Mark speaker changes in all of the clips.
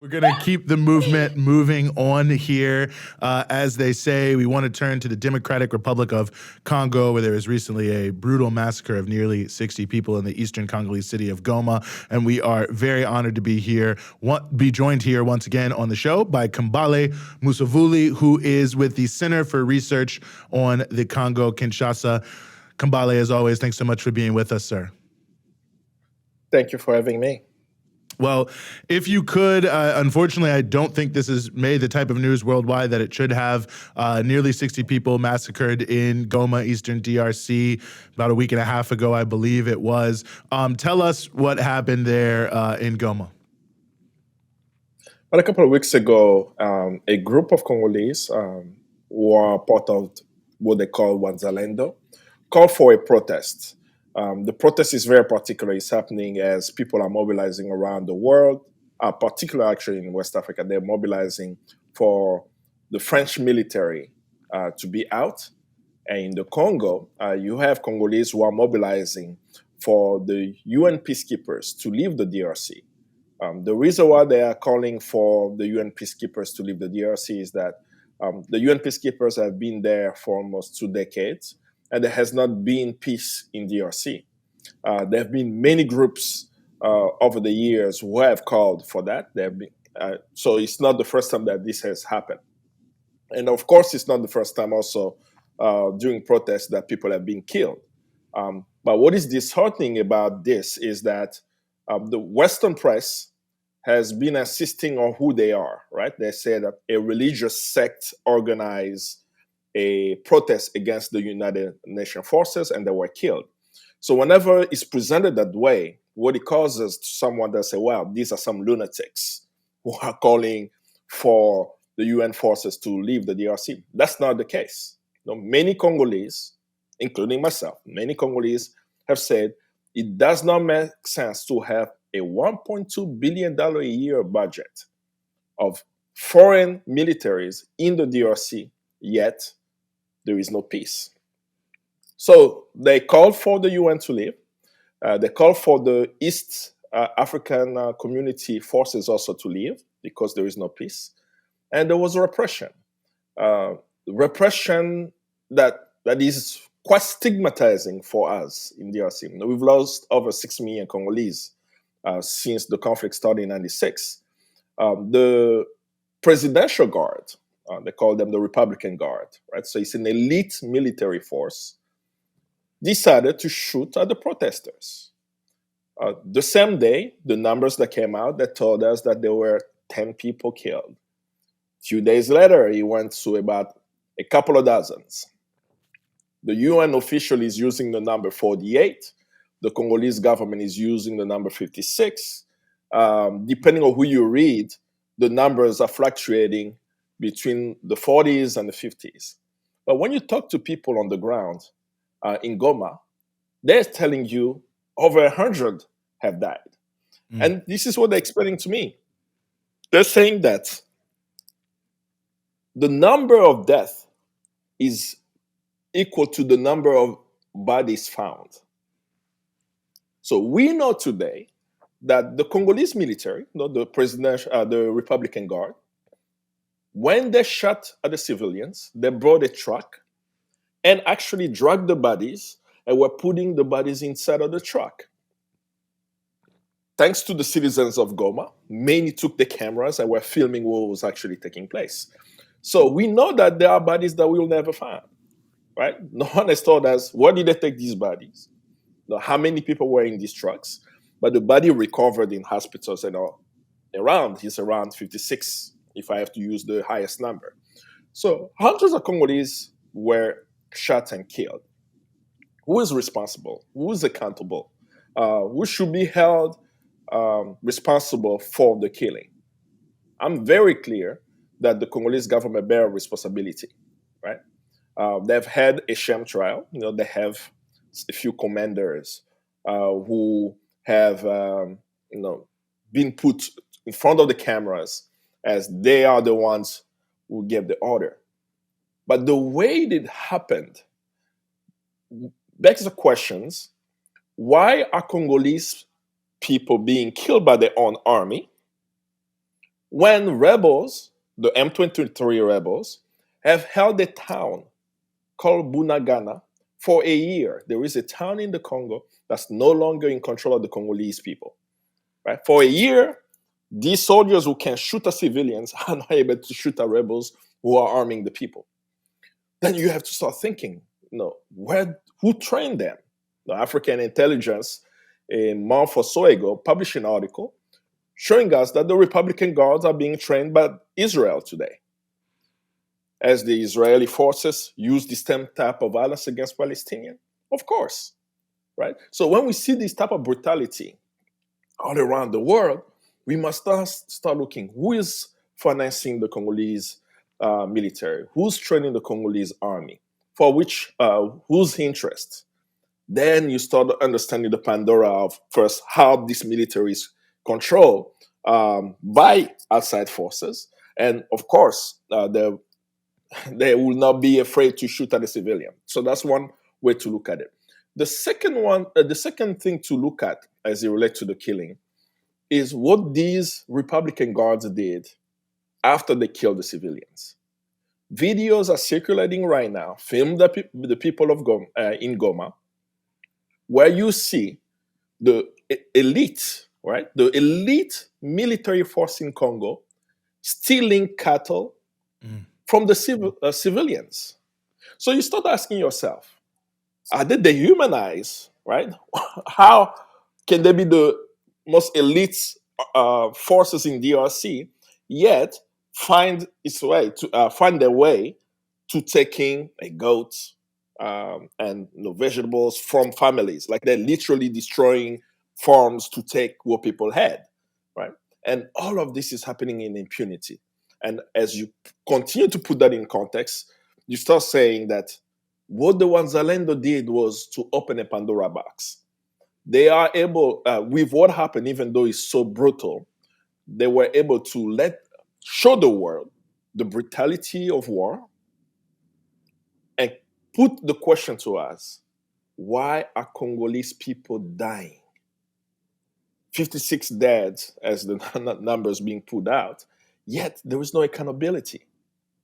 Speaker 1: We're going to keep the movement moving on here. As they say, we want to turn to the Democratic Republic of Congo, where there was recently a brutal massacre of nearly 60 people in the eastern Congolese city of Goma. And we are very honored to be here, be joined here once again on the show by Kambale Musavuli, who is with the Center for Research on the Congo, Kinshasa. Kambale, as always, thanks so much for being with us, sir.
Speaker 2: Thank you for having me.
Speaker 1: Well, if you could, unfortunately, I don't think this has made the type of news worldwide that it should have. Nearly 60 people massacred in Goma, Eastern DRC, about a week and a half ago, I believe it was. Tell us what happened there in Goma.
Speaker 2: But a couple of weeks ago, a group of Congolese who are part of what they call Wanzalendo called for a protest. The protest is very particular. It's happening as people are mobilizing around the world, particularly actually in West Africa. They're mobilizing for the French military to be out. And in the Congo, you have Congolese who are mobilizing for the UN peacekeepers to leave the DRC. The reason why they are calling for the UN peacekeepers to leave the DRC is that the UN peacekeepers have been there for almost 2 decades, and there has not been peace in DRC. There have been many groups over the years who have called for that. So it's not the first time that this has happened. And of course, it's not the first time also during protests that people have been killed. But what is disheartening about this is that the Western press has been insisting on who they are, right? They say that a religious sect organized a protest against the United Nations forces and they were killed. So whenever it's presented that way, what it causes to someone that say, wow, these are some lunatics who are calling for the UN forces to leave the DRC. That's not the case. Many Congolese, including myself, many Congolese have said it does not make sense to have a $1.2 billion a year budget of foreign militaries in the DRC, yet there is no peace. So they called for the UN to leave. They called for the East African community forces also to leave because there is no peace. And there was repression. Repression that is quite stigmatizing for us in DRC. We've lost over 6 million Congolese since the conflict started in 1996. The presidential guard, they call them the Republican Guard, right? So it's an elite military force, decided to shoot at the protesters. The same day, the numbers that came out that told us that there were 10 people killed. A few days later, it went to about a couple of dozens. The UN official is using the number 48. The Congolese government is using the number 56. Depending on who you read, the numbers are fluctuating between the 40s and the 50s. But when you talk to people on the ground in Goma, they're telling you over 100 have died. And this is what they're explaining to me. They're saying that the number of deaths is equal to the number of bodies found. So we know today that the Congolese military, the Republican Guard, when they shot at the civilians, they brought a truck and actually dragged the bodies and were putting the bodies inside of the truck. Thanks to the citizens of Goma, many took the cameras and were filming what was actually taking place. So we know that there are bodies that we will never find, right? No one has told us, where did they take these bodies? How many people were in these trucks? But the body recovered in hospitals and is around 56, if I have to use the highest number. So hundreds of Congolese were shot and killed. Who is responsible? Who is accountable? Who should be held responsible for the killing? I'm very clear that the Congolese government bear responsibility, right? They've had a sham trial. They have a few commanders who have, been put in front of the cameras as they are the ones who gave the order. But the way it happened begs the questions: why are Congolese people being killed by their own army, when rebels, the M23 rebels, have held a town called Bunagana for a year. There is a town in the Congo that's no longer in control of the Congolese people. Right? For a year, these soldiers who can shoot at civilians are not able to shoot at rebels who are arming the people. Then you have to start thinking, who trained them? The African intelligence, a month or so ago, published an article showing us that the Republican Guards are being trained by Israel today, as the Israeli forces use this same type of violence against Palestinians? Of course, right? So when we see this type of brutality all around the world, we must start looking who is financing the Congolese military, who's training the Congolese army, for which, whose interest. Then you start understanding the Pandora of first how this military is controlled by outside forces, and of course, they will not be afraid to shoot at a civilian. So that's one way to look at it. The second thing to look at as it relates to the killing is what these Republican Guards did after they killed the civilians. Videos are circulating right now, filmed the people of in Goma, where you see the elite, right? The elite military force in Congo stealing cattle from the civilians. So you start asking yourself, are they dehumanized, right? How can they be the most elite forces in DRC, yet find their way to taking a goat and vegetables from families? Like they're literally destroying farms to take what people had, right? And all of this is happening in impunity. And as you continue to put that in context, you start saying that what the Wanzalendo did was to open a Pandora box. They are able, with what happened, even though it's so brutal, they were able to show the world the brutality of war and put the question to us, why are Congolese people dying? 56 dead as the numbers being put out, yet there is no accountability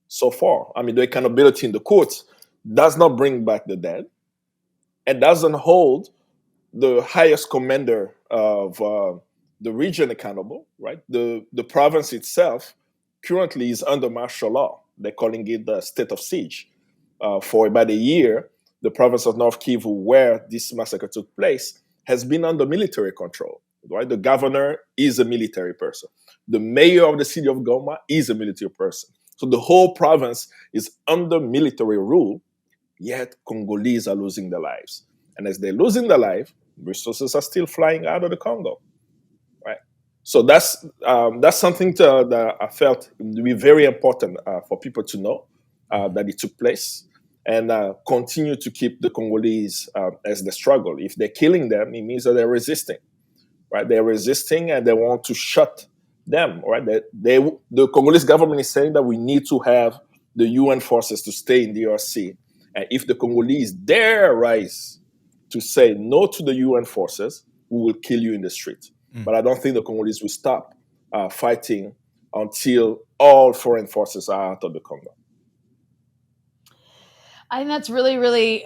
Speaker 2: so far. I mean, the accountability in the courts does not bring back the dead and doesn't hold the highest commander of the region accountable, right? The province itself currently is under martial law. They're calling it the state of siege. For about a year, the province of North Kivu, where this massacre took place, has been under military control, right? The governor is a military person. The mayor of the city of Goma is a military person. So the whole province is under military rule, yet Congolese are losing their lives. And as they're losing their life, resources are still flying out of the Congo, right? So that's something that I felt to be very important for people to know that it took place, and continue to keep the Congolese as they struggle. If they're killing them, it means that they're resisting, right? They're resisting and they want to shut them, right? The Congolese government is saying that we need to have the UN forces to stay in DRC. And if the Congolese dare rise to say no to the UN forces, we will kill you in the street. But I don't think the Congolese will stop fighting until all foreign forces are out of the Congo.
Speaker 3: I think that's really, really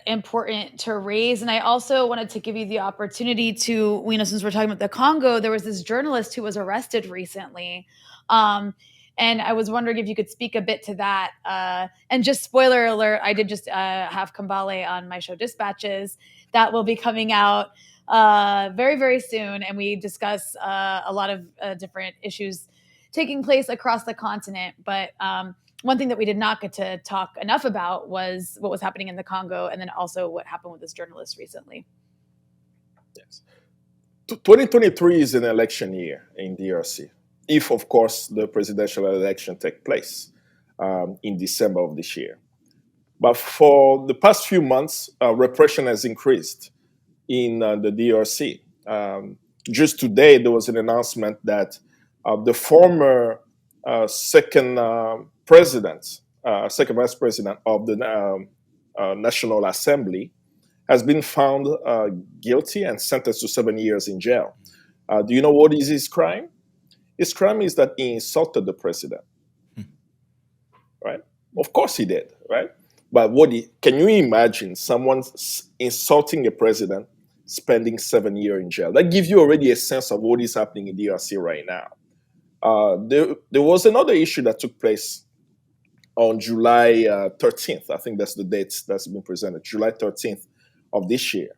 Speaker 3: important to raise. And I also wanted to give you the opportunity to, since we're talking about the Congo, there was this journalist who was arrested recently. And I was wondering if you could speak a bit to that. And just spoiler alert, I did just have Kambale on my show Dispatches. That will be coming out very, very soon. And we discuss a lot of different issues taking place across the continent. But one thing that we did not get to talk enough about was what was happening in the Congo, and then also what happened with this journalist recently.
Speaker 2: Yes. 2023 is an election year in DRC, if, of course, the presidential election takes place in December of this year. But for the past few months, repression has increased in the DRC. Just today, there was an announcement that the former second vice president of the National Assembly has been found guilty and sentenced to 7 years in jail. Do you know what is his crime? His crime is that he insulted the president, right? Of course he did, right? But can you imagine someone insulting a president, spending 7 years in jail? That gives you already a sense of what is happening in DRC right now. There was another issue that took place on July 13th. I think that's the date that's been presented, July 13th of this year.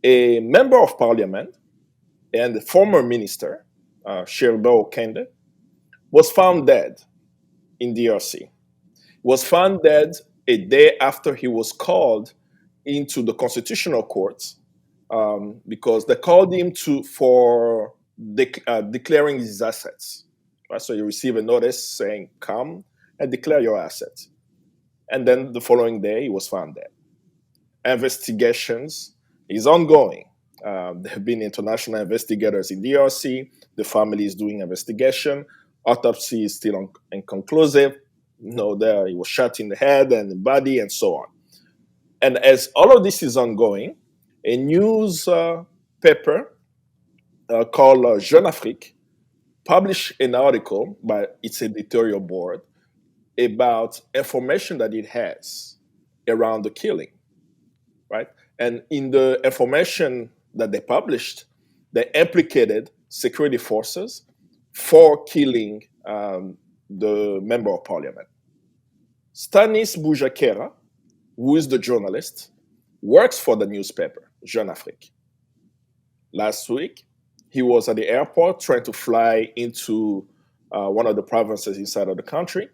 Speaker 2: A member of parliament and the former minister, Kambale Musavuli, was found dead in DRC. Was found dead a day after he was called into the constitutional court because they called him for declaring his assets. Right? So you receive a notice saying, come and declare your assets. And then the following day, he was found dead. Investigations is ongoing. There have been international investigators in DRC. The family is doing investigation. Autopsy is still inconclusive. There he was shot in the head and the body and so on. And as all of this is ongoing, a news paper called Jeune Afrique published an article by its editorial board about information that it has around the killing, right? And in the information that they published, they implicated security forces for killing the member of parliament. Stanis Bujakera, who is the journalist, works for the newspaper, Jeune Afrique. Last week, he was at the airport trying to fly into one of the provinces inside of the country,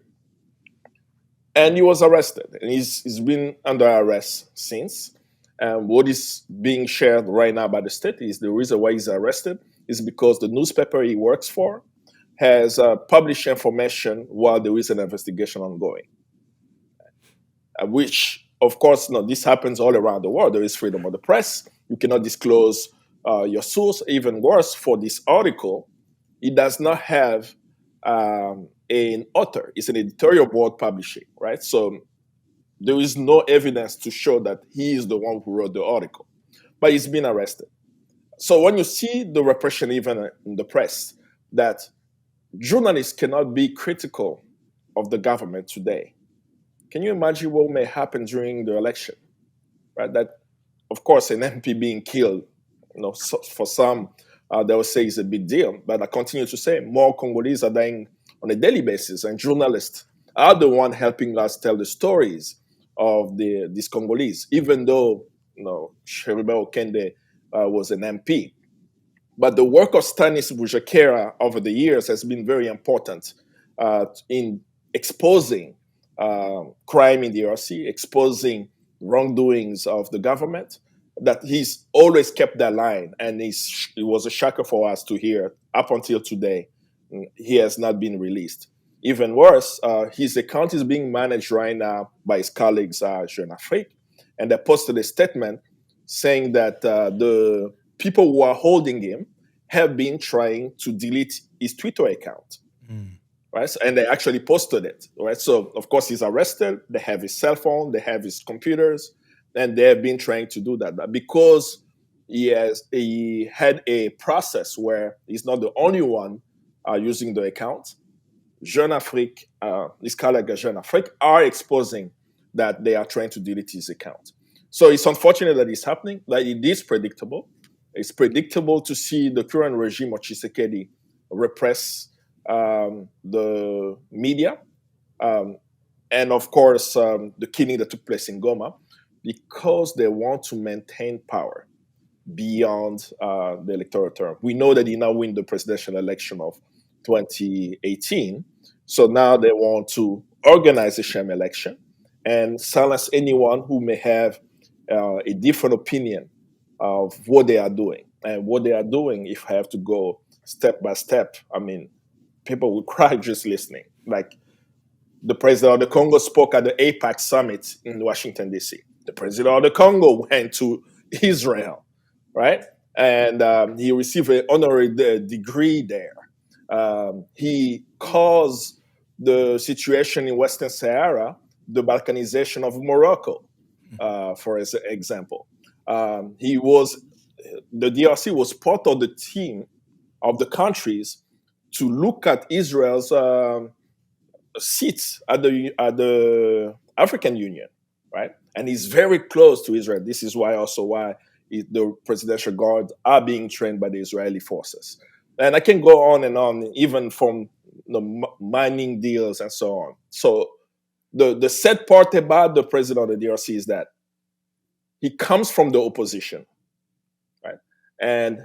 Speaker 2: and he was arrested. And he's been under arrest since. And what is being shared right now by the state is the reason why he's arrested is because the newspaper he works for has published information while there is an investigation ongoing. Which, of course, this happens all around the world. There is freedom of the press. You cannot disclose your source. Even worse, for this article, it does not have an author. It's an editorial board publishing, right? So there is no evidence to show that he is the one who wrote the article, but he's been arrested. So when you see the repression even in the press, that journalists cannot be critical of the government today, can you imagine what may happen during the election? Right? That, of course, an MP being killed, for some, they will say it's a big deal. But I continue to say more Congolese are dying on a daily basis, and journalists are the one helping us tell the stories of these Congolese, even though Kambale Musavuli was an MP. But the work of Stanis Bujakera over the years has been very important in exposing crime in the DRC, exposing wrongdoings of the government, that he's always kept that line. And it was a shocker for us to hear up until today, he has not been released. Even worse, his account is being managed right now by his colleagues, Jeune Afrique, and they posted a statement saying that the people who are holding him have been trying to delete his Twitter account. Right? And they actually posted it, right? So, of course, he's arrested. They have his cell phone. They have his computers. And they have been trying to do that. But because he had a process where he's not the only one using the account, Jeune Afrique, his colleagues Jeune Afrique, are exposing that they are trying to delete his account. So it's unfortunate that it's happening. Like, it is predictable. It's predictable to see the current regime of Tshisekedi repress the media, and of course the killing that took place in Goma, because they want to maintain power beyond the electoral term. We know that he now won the presidential election of 2018, so now they want to organize a sham election and silence anyone who may have a different opinion of what they are doing. And what they are doing, if I have to go step by step, I mean, people will cry just listening. Like, the president of the Congo spoke at the APAC summit in Washington, D.C. The president of the Congo went to Israel, right? And he received an honorary degree there. He caused the situation in Western Sahara, the Balkanization of Morocco, for example. The DRC was part of the team of the countries to look at Israel's seats at the African Union, right? And he's very close to Israel. This is why the presidential guard are being trained by the Israeli forces. And I can go on and on, even from mining deals and so on. So the sad part about the president of the DRC is that he comes from the opposition, right? And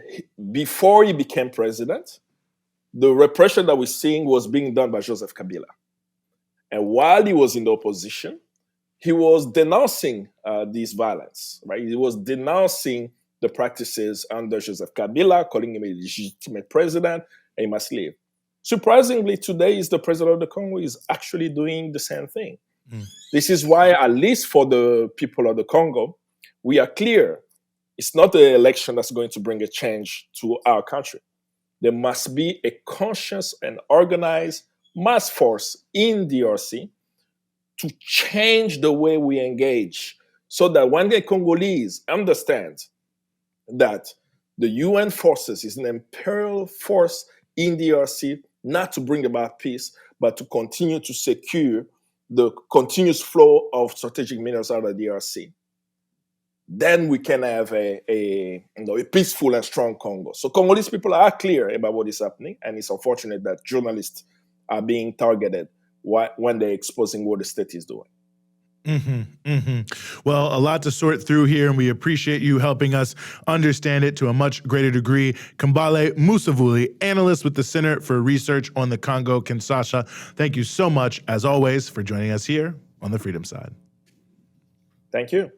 Speaker 2: before he became president, the repression that we're seeing was being done by Joseph Kabila. And while he was in the opposition, he was denouncing this violence, right? He was denouncing the practices under Joseph Kabila, calling him a legitimate president, and he must leave. Surprisingly, today is the president of the Congo is actually doing the same thing. This is why, at least for the people of the Congo, we are clear. It's not the election that's going to bring a change to our country. There must be a conscious and organized mass force in DRC to change the way we engage, so that when the Congolese understand that the UN forces is an imperial force in DRC, not to bring about peace, but to continue to secure the continuous flow of strategic minerals out of DRC, then we can have a peaceful and strong Congo. So Congolese people are clear about what is happening, and it's unfortunate that journalists are being targeted when they're exposing what the state is doing.
Speaker 1: Well, a lot to sort through here, and we appreciate you helping us understand it to a much greater degree. Kambale Musavuli, analyst with the Center for Research on the Congo, Kinshasa. Thank you so much, as always, for joining us here on The Freedom Side.
Speaker 2: Thank you.